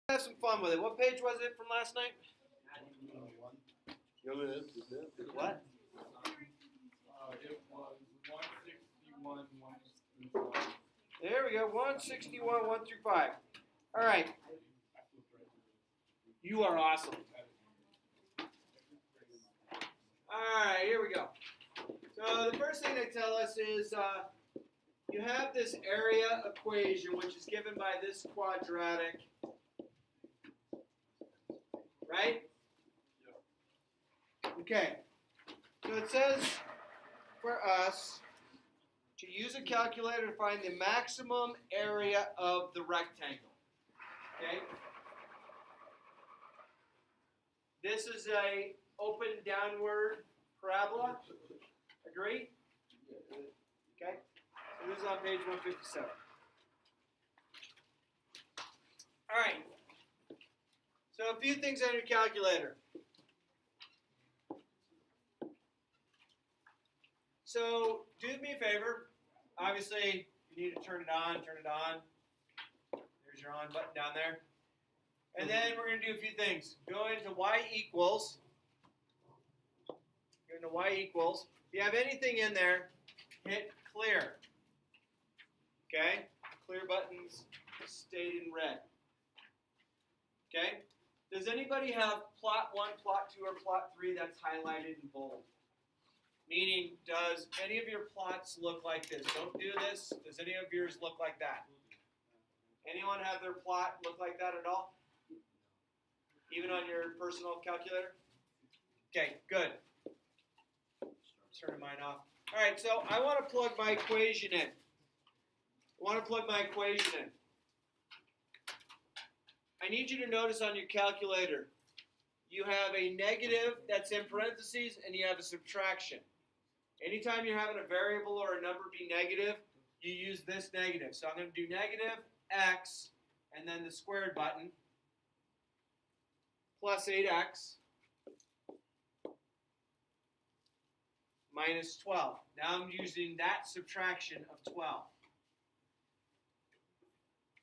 Have some fun with it. What page was it from last night? What? It was 161, 1 through 5. There we go. 161, 1 through 5. All right. You are awesome. All right, here we go. So the first thing they tell us is you have this area equation, which is given by this quadratic, right? Okay. So it says for us to use a calculator to find the maximum area of the rectangle. Okay? This is a open downward parabola. Agree? Okay? So this is on page 157. All right. So a few things on your calculator. So do me a favor. Obviously, you need to turn it on, turn it on. There's your on button down there. And then we're going to do a few things. Go into y equals. Go into y equals. If you have anything in there, hit clear. Okay? Clear buttons stayed in red. Okay? Does anybody have plot 1, plot 2, or plot 3 that's highlighted in bold? Meaning, does any of your plots look like this? Don't do this. Does any of yours look like that? Anyone have their plot look like that at all? Even on your personal calculator? Okay, good. Turn mine off. All right, so I want to plug my equation in. I need you to notice on your calculator, you have a negative that's in parentheses and you have a subtraction. Anytime you're having a variable or a number be negative, you use this negative. So I'm going to do negative x and then the squared button plus 8x minus 12. Now I'm using that subtraction of 12.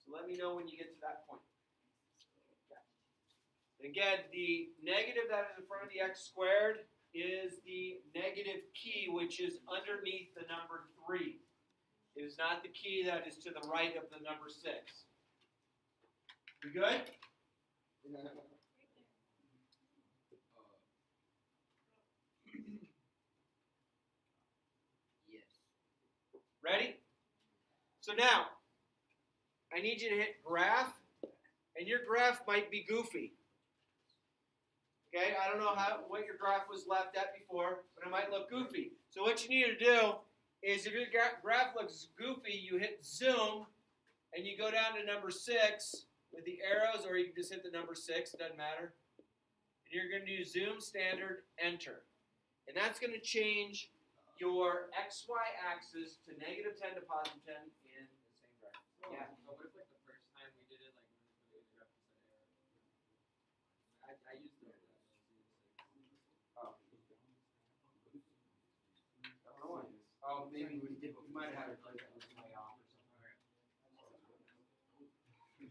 So let me know when you get to that point. Again, the negative that is in front of the x squared is the negative key, which is underneath the number 3. It is not the key that is to the right of the number 6. We good? Yes. Ready? So now, I need you to hit graph, and your graph might be goofy. Okay, I don't know what your graph was left at before, but it might look goofy. So what you need to do is if your graph looks goofy, you hit zoom, and you go down to number 6 with the arrows, or you can just hit the number 6, it doesn't matter. And you're going to do zoom, standard, enter. And that's going to change your XY axis to -10 to +10 in the same direction. Yeah. But what if like the first time we did it, like when we put the graph instead of arrow? I used the Oh, maybe we did. We might have had it like that was way off or something. You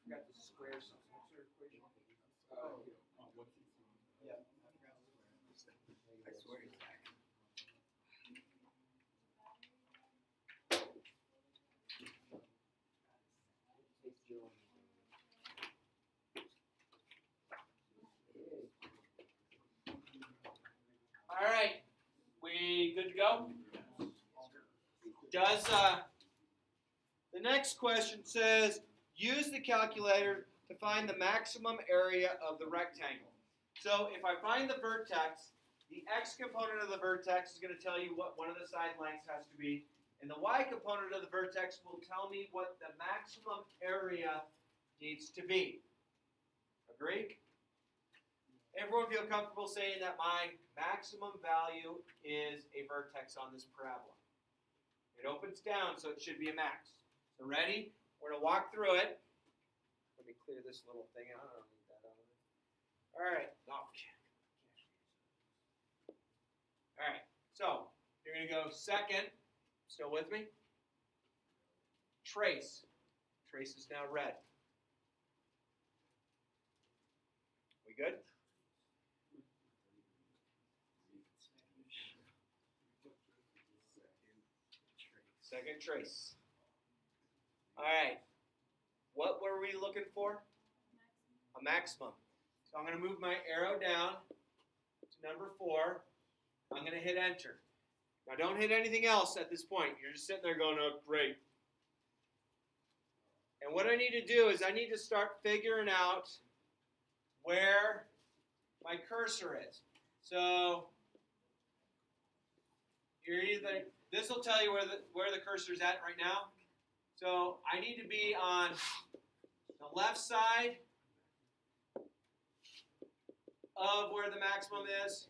forgot to square something. What's your equation? Yeah, I forgot to square. I swear it's back. All right, we good to go? Does the next question says use the calculator to find the maximum area of the rectangle. So if I find the vertex, the x component of the vertex is going to tell you what one of the side lengths has to be, and the y component of the vertex will tell me what the maximum area needs to be. Agree? Everyone feel comfortable saying that my maximum value is a vertex on this parabola? It opens down, so it should be a max. So ready? We're going to walk through it. Let me clear this little thing out. I don't need that out of it. All right. Okay. All right. So you're going to go second. Still with me? Trace. Trace is now red. We good? Second trace. All right. What were we looking for? A maximum. So I'm going to move my arrow down to number 4. I'm going to hit enter. Now don't hit anything else at this point. You're just sitting there going, oh, great. And what I need to do is I need to start figuring out where my cursor is. So you're either, this will tell you where the cursor is at right now. So I need to be on the left side of where the maximum is,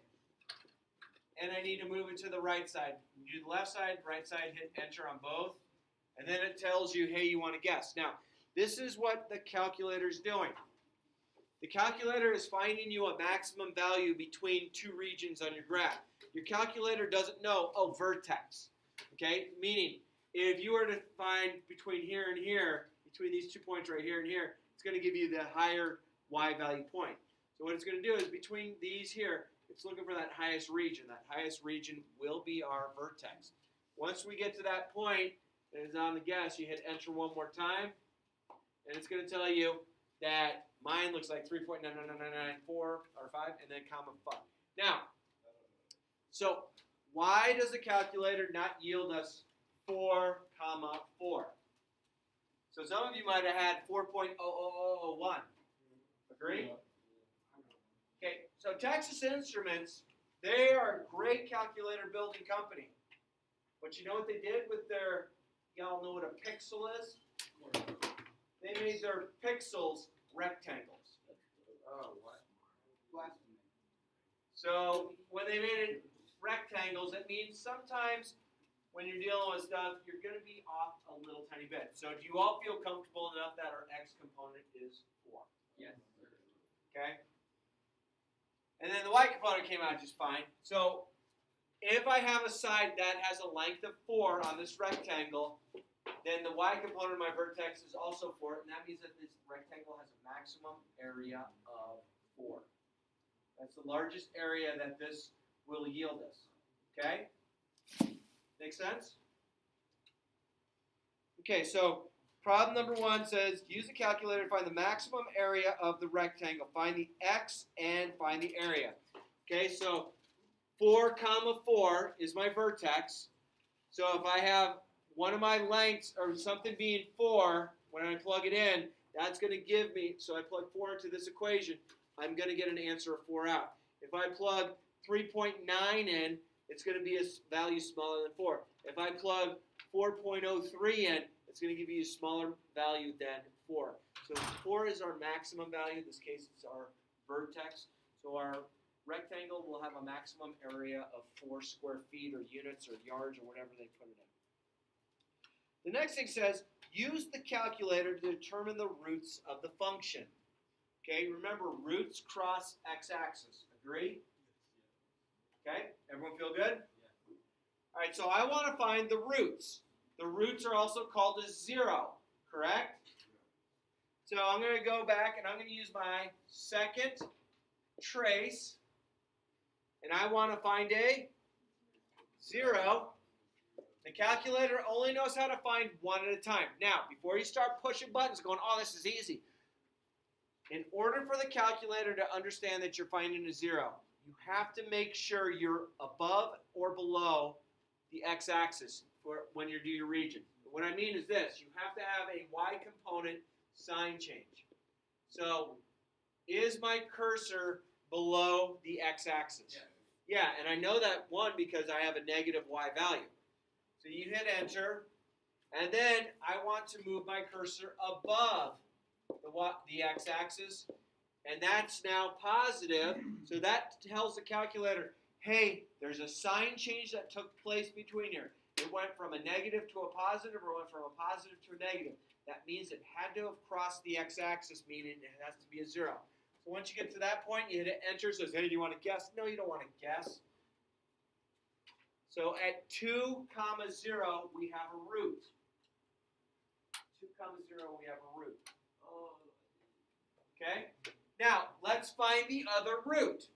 and I need to move it to the right side. Do the left side, right side, hit enter on both, and then it tells you, hey, you want to guess. Now, this is what the calculator is doing. The calculator is finding you a maximum value between two regions on your graph. Your calculator doesn't know, oh, vertex. Okay? Meaning, if you were to find between here and here, between these 2 points right here and here, it's going to give you the higher y value point. So what it's going to do is between these here, it's looking for that highest region. That highest region will be our vertex. Once we get to that point, and it's on the guess, you hit enter one more time, and it's going to tell you that mine looks like 3.99994 or 5, and then comma 5. Now, so why does the calculator not yield us 4, comma 4? So some of you might have had 4.00001. Agree? Okay, so Texas Instruments, they are a great calculator building company. But you know what they did with their, y'all know what a pixel is? They made their pixels rectangles. Oh, what? So when they made it rectangles, it means sometimes when you're dealing with stuff, you're going to be off a little tiny bit. So do you all feel comfortable enough that our x component is 4? Yes. Okay? And then the y component came out just fine. So if I have a side that has a length of 4 on this rectangle, then the y component of my vertex is also 4, and that means that this rectangle has a maximum area of 4. That's the largest area that this will yield us. Okay? Make sense? Okay, so problem number 1 says, use the calculator to find the maximum area of the rectangle. Find the x and find the area. Okay, so 4, comma 4 is my vertex. So if I have one of my lengths or something being 4, when I plug it in, that's going to give me, so I plug 4 into this equation, I'm going to get an answer of 4 out. If I plug 3.9 in, it's going to be a value smaller than 4. If I plug 4.03 in, it's going to give you a smaller value than 4. So 4 is our maximum value. In this case, it's our vertex. So our rectangle will have a maximum area of 4 square feet or units or yards or whatever they put it in. The next thing says, use the calculator to determine the roots of the function. Okay, remember, roots cross x-axis. Agree? Okay, everyone feel good? All right, so I want to find the roots. The roots are also called a 0, correct? So I'm going to go back and I'm going to use my second trace, and I want to find a 0. The calculator only knows how to find one at a time. Now, before you start pushing buttons going, oh, this is easy. In order for the calculator to understand that you're finding a 0, you have to make sure you're above or below the x-axis for when you do your region. What I mean is this. You have to have a y component sign change. So, is my cursor below the x-axis? Yeah, and I know that, one, because I have a negative y value. So you hit enter, and then I want to move my cursor above the x-axis, and that's now positive, so that tells the calculator, hey, there's a sign change that took place between here. It went from a negative to a positive, or went from a positive to a negative. That means it had to have crossed the x-axis, meaning it has to be a 0. So once you get to that point, you hit enter, it says, hey, do you want to guess? No, you don't want to guess. So at 2, 0, we have a root. 2, comma 0, we have a root. Okay? Now, let's find the other root.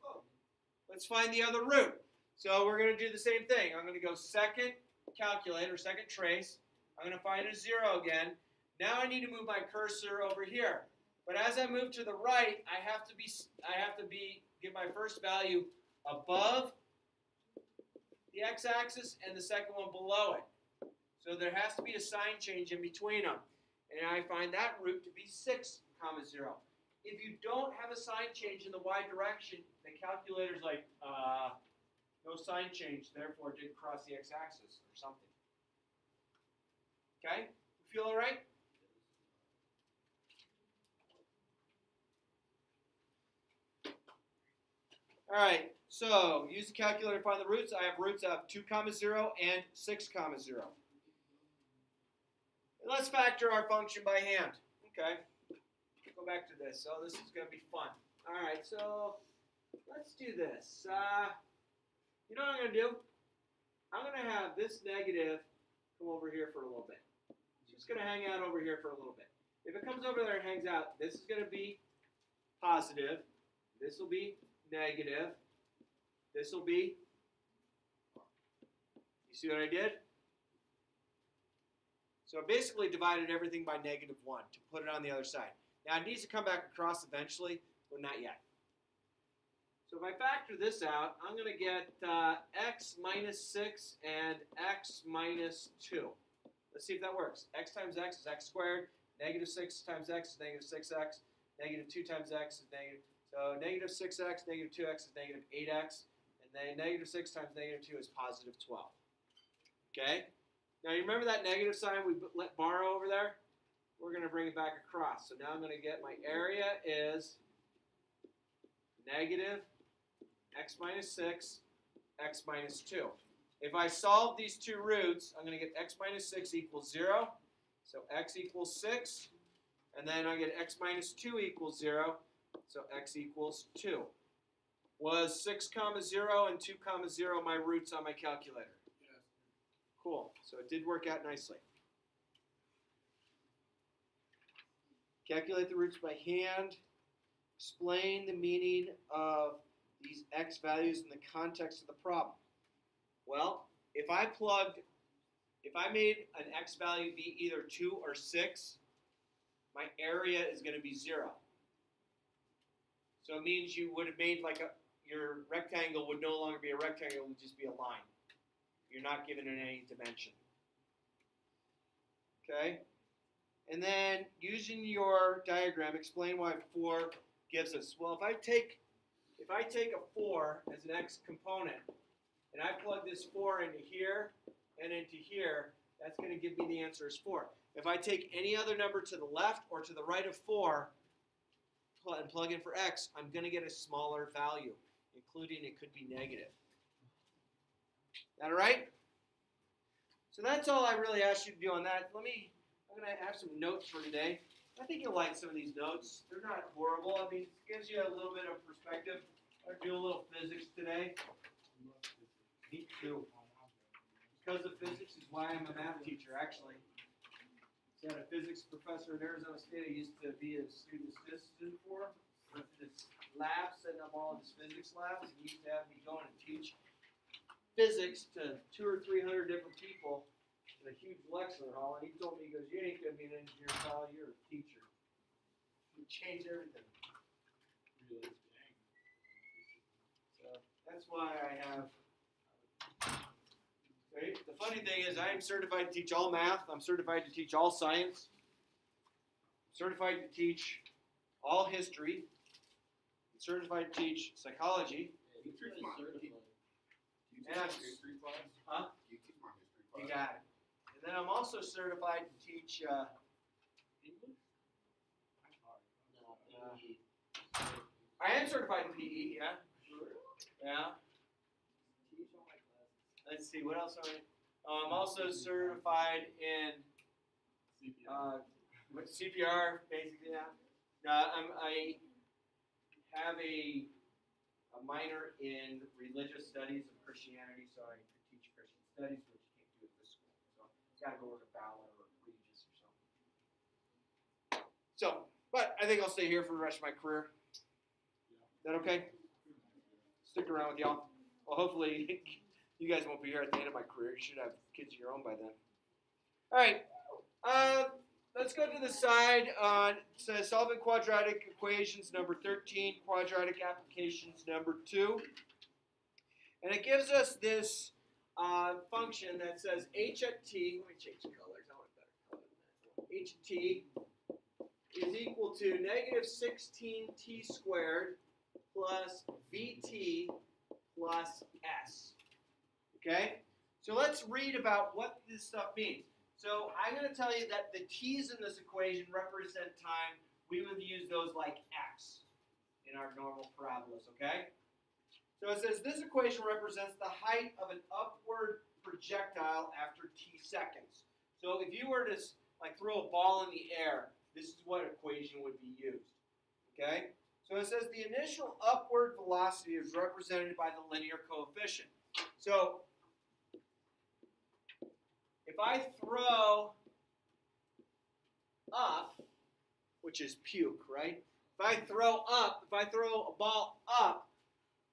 Let's find the other root. So we're going to do the same thing. I'm going to go second calculator, second trace. I'm going to find a 0 again. Now I need to move my cursor over here. But as I move to the right, I have to get my first value above the x-axis and the second one below it. So there has to be a sign change in between them. And I find that root to be 6 comma 0. If you don't have a sign change in the y direction, the calculator's like, no sign change, therefore it didn't cross the x-axis or something. Okay? You feel all right? All right, so use the calculator to find the roots. I have roots of 2 comma 0 and 6 comma 0. And let's factor our function by hand. Okay, go back to this. So this is going to be fun. All right, so let's do this. You know what I'm going to do? I'm going to have this negative come over here for a little bit. It's just going to hang out over here for a little bit. If it comes over there and hangs out, this is going to be positive. This will be negative. This will be, you see what I did? So I basically divided everything by -1 to put it on the other side. Now it needs to come back across eventually, but not yet. So if I factor this out, I'm going to get x minus 6 and x minus 2. Let's see if that works. X times x is x squared. -6 times x is -6x. -2 times x is negative. So -6x, -2x is -8x. And then -6 times -2 is positive 12. Okay? Now you remember that negative sign we let borrow over there? We're going to bring it back across. So now I'm going to get my area is negative x minus 6, x minus 2. If I solve these two roots, I'm going to get x minus 6 equals 0. So x equals 6. And then I get x minus 2 equals 0. So x equals 2. Was 6 comma 0 and 2 comma 0 my roots on my calculator? Yes. Cool. So it did work out nicely. Calculate the roots by hand. Explain the meaning of these x values in the context of the problem. Well, if I made an x value be either 2 or 6, my area is going to be 0. So it means you would have made your rectangle would no longer be a rectangle, it would just be a line. You're not given it any dimension. Okay? And then using your diagram, explain why 4 gives us. Well, if I take a 4 as an x component, and I plug this 4 into here and into here, that's going to give me the answer as 4. If I take any other number to the left or to the right of 4 and plug in for x, I'm going to get a smaller value, including it could be negative. That all right? So that's all I really asked you to do on that. I'm going to have some notes for today. I think you'll like some of these notes. They're not horrible. I mean, it gives you a little bit of perspective. I'll do a little physics today. Me too. Because of physics is why I'm a math teacher, actually. I had a physics professor at Arizona State I used to be a student assistant for. Went to this lab, setting up all of his physics labs. He used to have me go in and teach physics to 200 or 300 different people in a huge lecture hall. And he told me, he goes, you ain't going to be an engineer, Kyle, you're a teacher. You change everything. Really? So that's why I have. Right? The funny thing is I am certified to teach all math. I'm certified to teach all science. I'm certified to teach all history. I'm certified to teach psychology. You teach my history class? Huh? You teach my history class? You got it. And then I'm also certified to teach English? I am certified in PE, yeah. Yeah. Let's see, what else are I'm also certified in CPR, basically, yeah. I have a minor in religious studies of Christianity, so I could teach Christian studies, which you can't do at this school. So it's got to go with a ballot or a Regis or something. So, but I think I'll stay here for the rest of my career. Is that okay? Stick around with y'all. Well, hopefully you guys won't be here at the end of my career. You should have kids of your own by then. All right. Let's go to the side. It says solving quadratic equations number 13, quadratic applications number 2. And it gives us this function that says h at t. Let me change the colors. I want a better color than that. H at t is equal to negative 16t squared plus vt plus s. Okay? So let's read about what this stuff means. So I'm going to tell you that the t's in this equation represent time. We would use those like x in our normal parabolas, okay? So it says this equation represents the height of an upward projectile after t seconds. So if you were to like throw a ball in the air, this is what equation would be used, okay? So it says the initial upward velocity is represented by the linear coefficient. So if I throw up, which is puke, right? If I throw a ball up,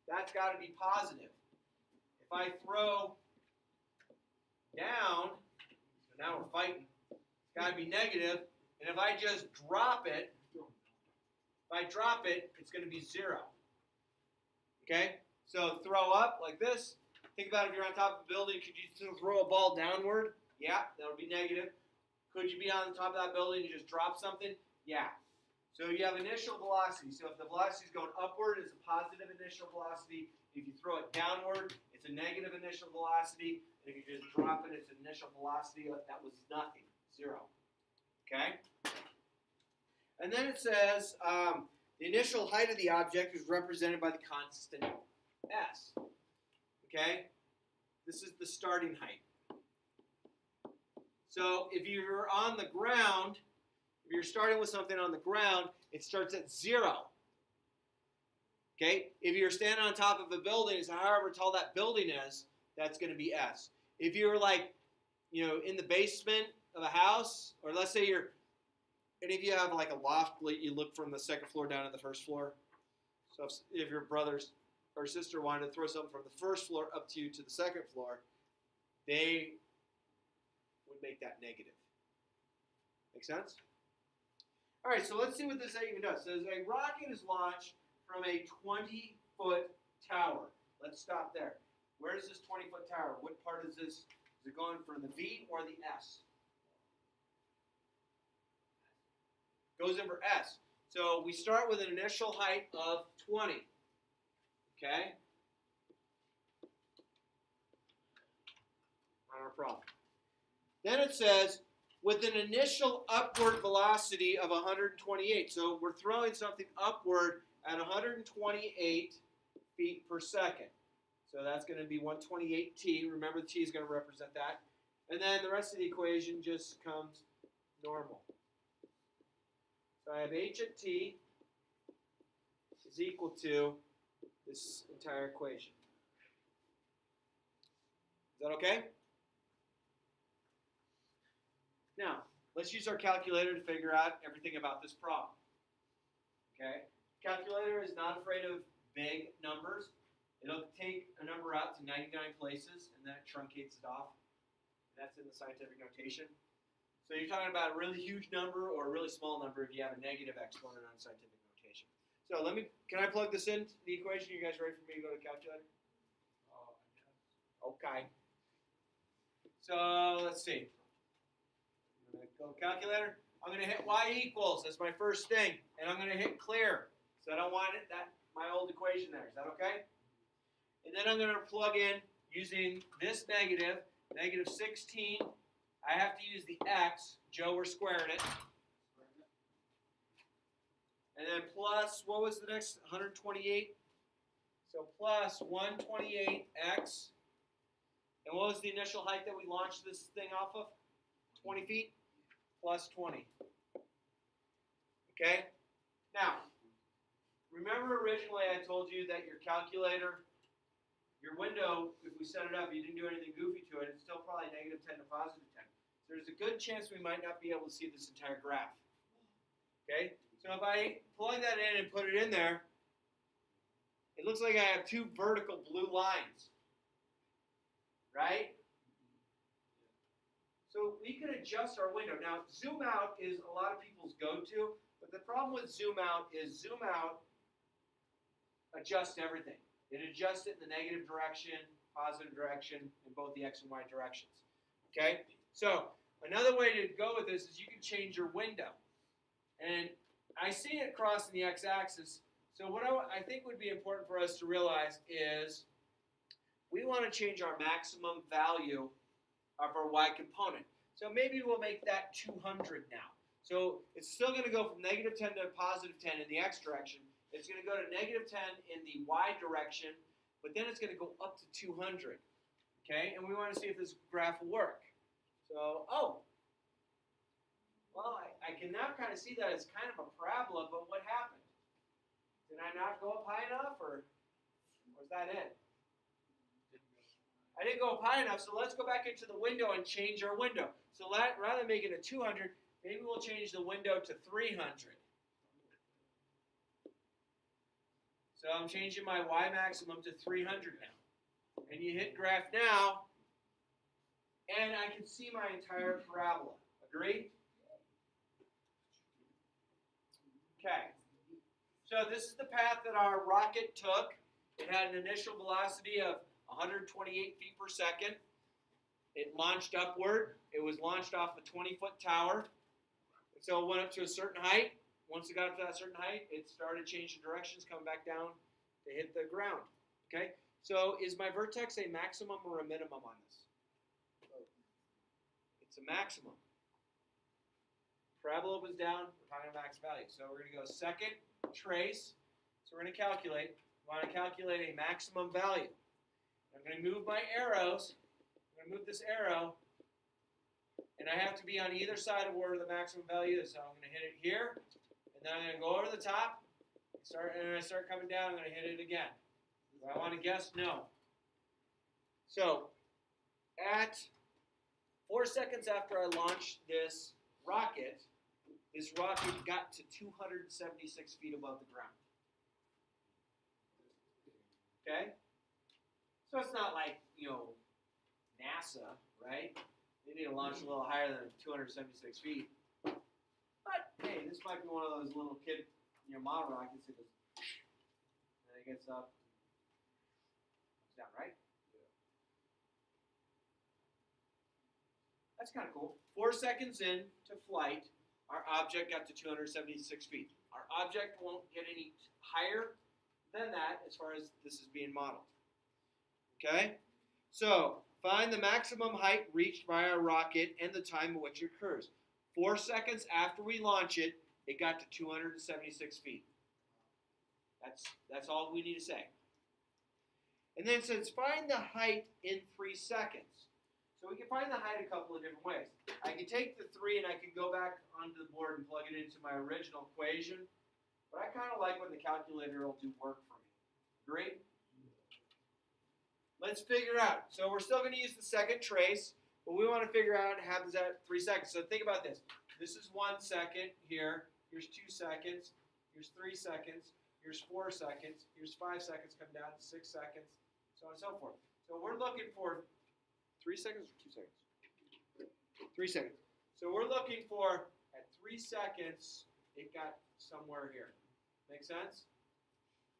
that's got to be positive. If I throw down, so now we're fighting, it's got to be negative. And if I just drop it, it's going to be 0. Okay? So throw up like this. Think about if you're on top of a building, could you still throw a ball downward? Yeah, that would be negative. Could you be on the top of that building and just drop something? Yeah. So you have initial velocity. So if the velocity is going upward, it's a positive initial velocity. If you throw it downward, it's a negative initial velocity. And if you just drop it, it's an initial velocity. That was nothing, 0. Okay? And then it says the initial height of the object is represented by the constant s. Okay? This is the starting height. So if you're on the ground, if you're starting with something on the ground, it starts at 0. Okay? If you're standing on top of a building, so however tall that building is, that's going to be s. If you're like, in the basement of a house, or let's say and if you have like a loft, you look from the second floor down to the first floor. So if your brothers or sister wanted to throw something from the first floor up to you to the second floor, they would make that negative. Make sense? All right, so let's see what this even does. It says a rocket is launched from a 20-foot tower. Let's stop there. Where is this 20-foot tower? What part is this? Is it going from the V or the S? Goes in for S. So we start with an initial height of 20. Okay? Not our problem. Then it says with an initial upward velocity of 128. So we're throwing something upward at 128 feet per second. So that's going to be 128t. Remember, the t is going to represent that. And then the rest of the equation just comes normal. So I have h at t is equal to this entire equation. Is that okay? Now, let's use our calculator to figure out everything about this problem. Okay? Calculator is not afraid of big numbers. It'll take a number out to 99 places, and then it truncates it off. That's in the scientific notation. So you're talking about a really huge number or a really small number if you have a negative exponent on scientific notation. So can I plug this into the equation? You guys ready for me to go to the calculator? Okay. So let's see. I'm going to go calculator. I'm going to hit y equals. That's my first thing. And I'm going to hit clear. So I don't want my old equation there. Is that okay? And then I'm going to plug in using this negative 16. I have to use the x. Joe, we're squaring it. And then plus, what was the next? 128. So plus 128x. And what was the initial height that we launched this thing off of? 20 feet plus 20. Okay? Now, remember originally I told you that your calculator, your window, if we set it up, you didn't do anything goofy to it, it's still probably -10 to +10. So there's a good chance we might not be able to see this entire graph. Okay, so if I plug that in and put it in there, it looks like I have two vertical blue lines, right? So we can adjust our window. Now, zoom out is a lot of people's go-to, but the problem with zoom out is zoom out adjusts everything. It adjusts it in the negative direction, positive direction, in both the x and y directions. Okay? So another way to go with this is you can change your window. And I see it crossing the x-axis. So what I think would be important for us to realize is we want to change our maximum value of our y component. So maybe we'll make that 200 now. So it's still going to go from negative 10 to positive 10 in the x direction. It's going to go to negative 10 in the y direction, but then it's going to go up to 200. Okay, and we want to see if this graph will work. So, well, I can now kind of see that it's kind of a parabola, but what happened? Did I not go up high enough, or was that it? I didn't go up high enough, so let's go back into the window and change our window. So rather than making it 200, maybe we'll change the window to 300. So I'm changing my y maximum to 300 now. And you hit graph now, and I can see my entire parabola. Agree? Okay. So this is the path that our rocket took. It had an initial velocity of 128 feet per second. It launched upward. It was launched off a 20-foot tower. And so it went up to a certain height. Once it got up to that certain height, it started changing directions, coming back down to hit the ground. Okay? So is my vertex a maximum or a minimum on this? It's a maximum. Parabola was down. We're talking about max value. So we're going to go second trace. So we're going to calculate. We want to calculate a maximum value. I'm going to move my arrows. I'm going to move this arrow. And I have to be on either side of where the maximum value is. So I'm going to hit it here. And then I'm going to go over the top. And I start coming down. I'm going to hit it again. Do I want to guess? No. So at 4 seconds after I launched this rocket got to 276 feet above the ground. Okay? So it's not like, NASA, right? They need to launch a little higher than 276 feet. But, hey, this might be one of those little kid, model rockets that goes, and it gets up, comes down, right? That's kind of cool. 4 seconds into flight, our object got to 276 feet. Our object won't get any higher than that as far as this is being modeled. Okay? So, find the maximum height reached by our rocket and the time at which it occurs. 4 seconds after we launch it, it got to 276 feet. That's all we need to say. And then it says, find the height in 3 seconds. So we can find the height a couple of different ways. I can take the 3 and I can go back onto the board and plug it into my original equation. But I kind of like when the calculator will do work for me. Agree? Let's figure out. So we're still going to use the second trace, but we want to figure out how happens at 3 seconds. So think about this. This is 1 second here. Here's 2 seconds. Here's 3 seconds. Here's 4 seconds. Here's 5 seconds. Come down to 6 seconds. So on and so forth. So we're looking for 3 seconds or 2 seconds? 3 seconds. So we're looking for, at 3 seconds, it got somewhere here. Make sense?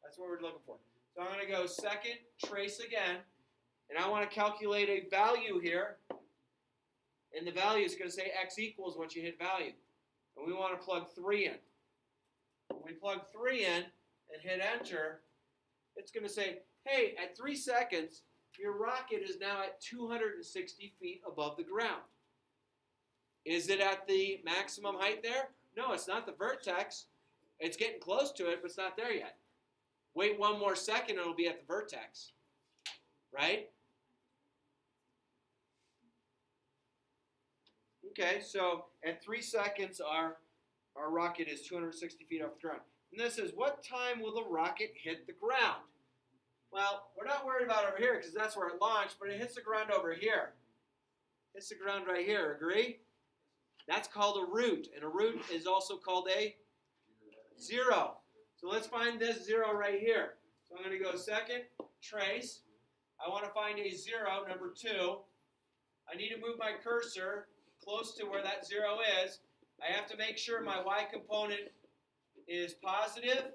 That's what we're looking for. So I'm going to go second trace again, and I want to calculate a value here. And the value is going to say x equals once you hit value. And we want to plug 3 in. When we plug 3 in and hit enter, it's going to say, hey, at 3 seconds, your rocket is now at 260 feet above the ground. Is it at the maximum height there? No, it's not the vertex. It's getting close to it, but it's not there yet. Wait 1 more second, it'll be at the vertex. Right? Okay, so at 3 seconds, our rocket is 260 feet off the ground. And this is, what time will the rocket hit the ground? Well, we're not worried about over here because that's where it launched, but it hits the ground over here. Hits the ground right here, agree? That's called a root, and a root is also called a 0. So let's find this 0 right here. So I'm going to go second, trace. I want to find a 0, number 2. I need to move my cursor close to where that 0 is. I have to make sure my y component is positive.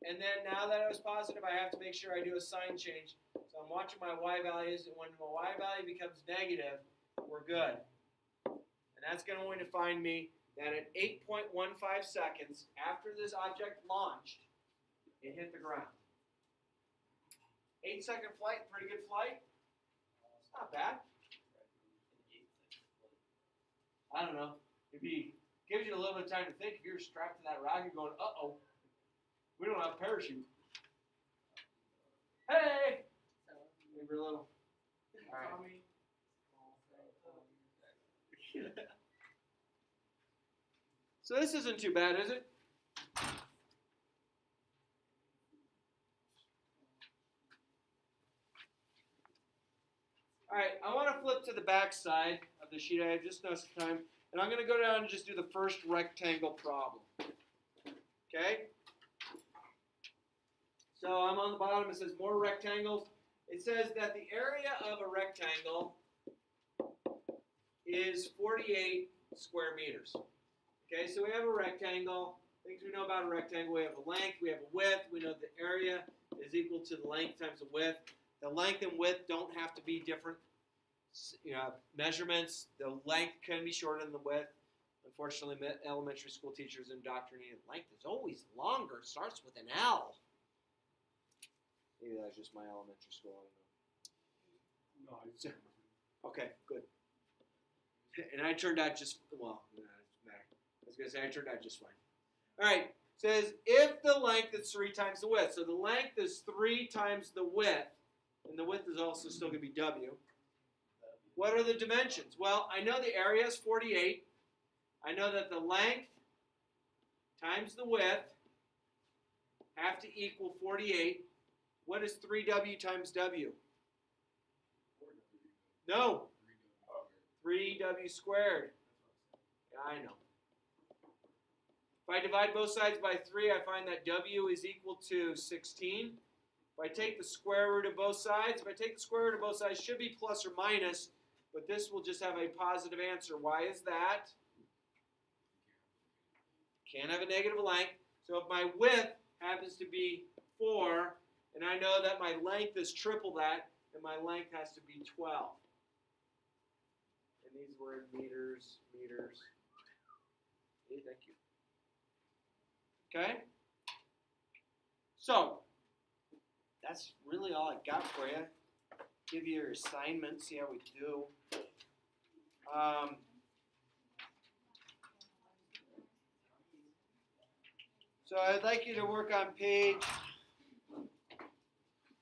And then now that it was positive, I have to make sure I do a sign change. So I'm watching my y values, and when my y value becomes negative, we're good. And that's going to find me that at 8.15 seconds after this object launched, it hit the ground. 8-second flight, pretty good flight. It's not bad. I don't know. It gives you a little bit of time to think. If you're strapped to that rocket going, uh-oh, we don't have a parachute. Hey! Maybe a little. All right. So this isn't too bad, is it? All right, I want to flip to the back side of the sheet. I have just enough time. And I'm going to go down and just do the first rectangle problem. Okay? So I'm on the bottom. It says more rectangles. It says that the area of a rectangle is 48 square meters. Okay, so we have a rectangle. Things we know about a rectangle. We have a length, we have a width. We know the area is equal to the length times the width. The length and width don't have to be different measurements. The length can be shorter than the width. Unfortunately, elementary school teachers indoctrinated length is always longer. It starts with an L. Maybe that's just my elementary school. I don't know. No, okay, good. And I turned out just, well, no, it doesn't matter. I was going to say I turned out just fine. All right, it says if the length is 3 times the width. So the length is 3 times the width, and the width is also still going to be W. What are the dimensions? Well, I know the area is 48. I know that the length times the width have to equal 48. What is 3W times W? No. 3W squared. Yeah, I know. If I divide both sides by 3, I find that W is equal to 16. If I take the square root of both sides, it should be plus or minus, but this will just have a positive answer. Why is that? Can't have a negative length. So if my width happens to be 4, and I know that my length is triple that, then my length has to be 12. And these were in meters. Okay, thank you. Okay? So, that's really all I got for you. Give you your assignment, see how we do. So I'd like you to work on page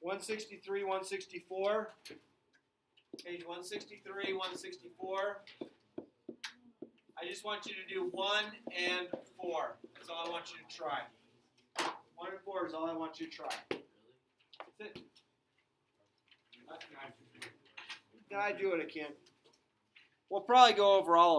163, 164. Page 163, 164. I just want you to do 1 and 4. That's all I want you to try. 1 and 4 is all I want you to try. That's it. I do what I can. We'll probably go over all of them.